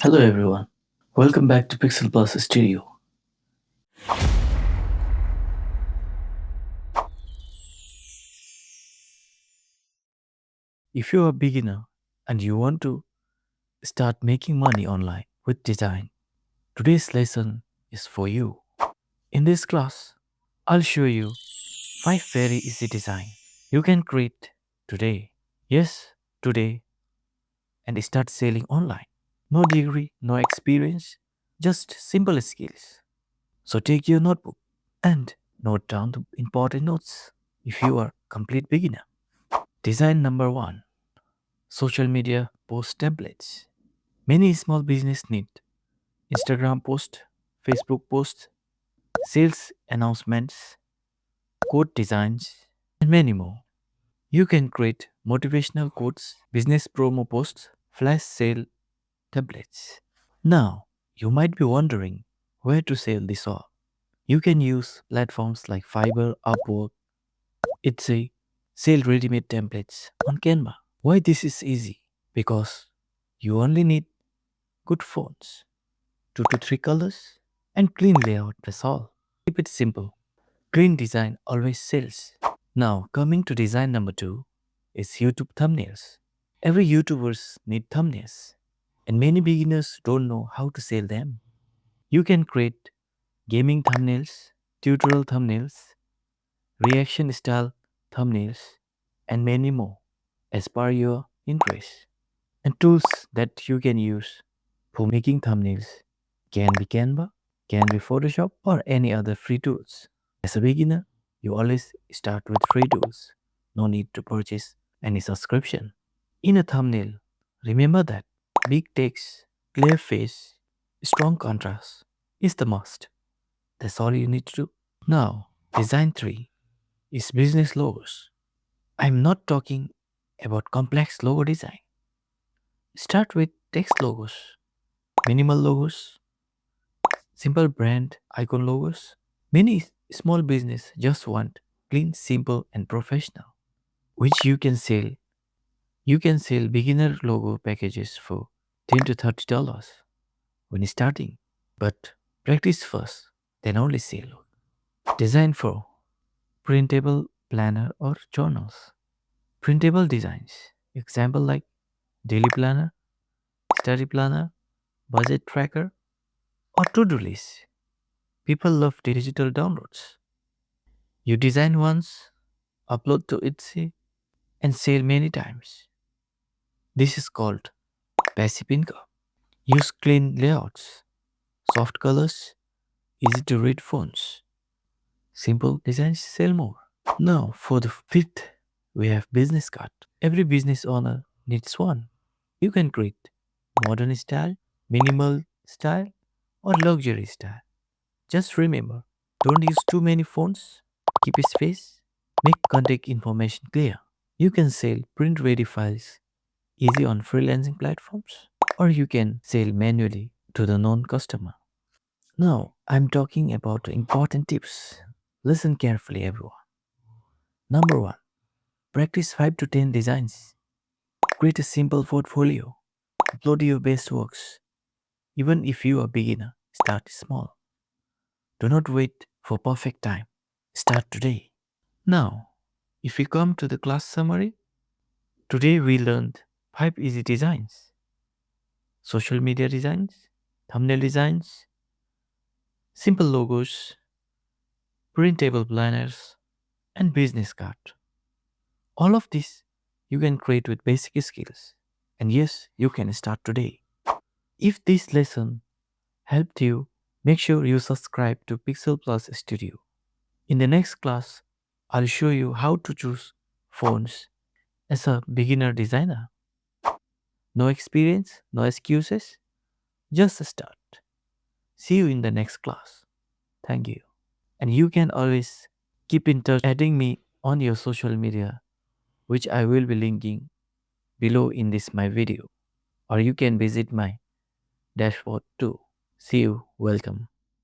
Hello everyone, welcome back to Pixel Plus Studio. If you're a beginner and you want to start making money online with design, today's lesson is for you. In this class, I'll show you 5 very easy design you can create today. Yes, today, and start selling online. No degree, no experience, just simple skills. So take your notebook and note down the important notes if you are complete beginner. Design number 1, social media post templates. Many small business need Instagram post, Facebook post, sales announcements, code designs, and many more. You can create motivational quotes, business promo posts, flash sale templates. Now, you might be wondering where to sell this all. You can use platforms like Fiverr, Upwork, it's a sell ready-made templates on Canva. Why this is easy? Because you only need good fonts, 2 to 3 colors, and clean layout, that's all. Keep it simple. Clean design always sells. Now, coming to design number 2 is YouTube thumbnails. Every YouTubers need thumbnails, and many beginners don't know how to sell them. You can create gaming thumbnails, tutorial thumbnails, reaction style thumbnails, and many more as per your interest. And tools that you can use for making thumbnails can be Canva, can be Photoshop, or any other free tools. As a beginner, you always start with free tools. No need to purchase any subscription. In a thumbnail, remember that big text, clear face, strong contrast is the must. That's all you need to do. Now, design 3 is business logos. I'm not talking about complex logo design. Start with text logos, minimal logos, simple brand icon logos. Many small business just want clean, simple and professional, which you can sell. You can sell beginner logo packages for $10 to $30 when starting. But practice first, then only sell. Design for printable planner or journals. Printable designs. Example like daily planner, study planner, budget tracker, or to-do list. People love digital downloads. You design once, upload to Etsy, and sell many times. This is called passive income. Use clean layouts, soft colors, easy to read fonts. Simple designs sell more. Now, for the fifth, we have business card. Every business owner needs one. You can create modern style, minimal style, or luxury style. Just remember, don't use too many fonts, keep space, make contact information clear. You can sell print ready files easy on freelancing platforms, or you can sell manually to the non customer. Now, I'm talking about important tips. Listen carefully, everyone. Number 1, practice 5 to 10 designs. Create a simple portfolio. Upload your best works. Even if you are a beginner, start small. Do not wait for perfect time. Start today. Now, if we come to the class summary, today we learned 5 easy designs: social media designs, thumbnail designs, simple logos, printable planners, and business card. All of this you can create with basic skills. And yes, you can start today. If this lesson helped you, make sure you subscribe to Pixel Plus Studio. In the next class, I'll show you how to choose fonts as a beginner designer. No experience, no excuses, just start. See you in the next class. Thank you. And you can always keep in touch adding me on your social media, which I will be linking below in this my video. Or you can visit my dashboard too. See you. Welcome.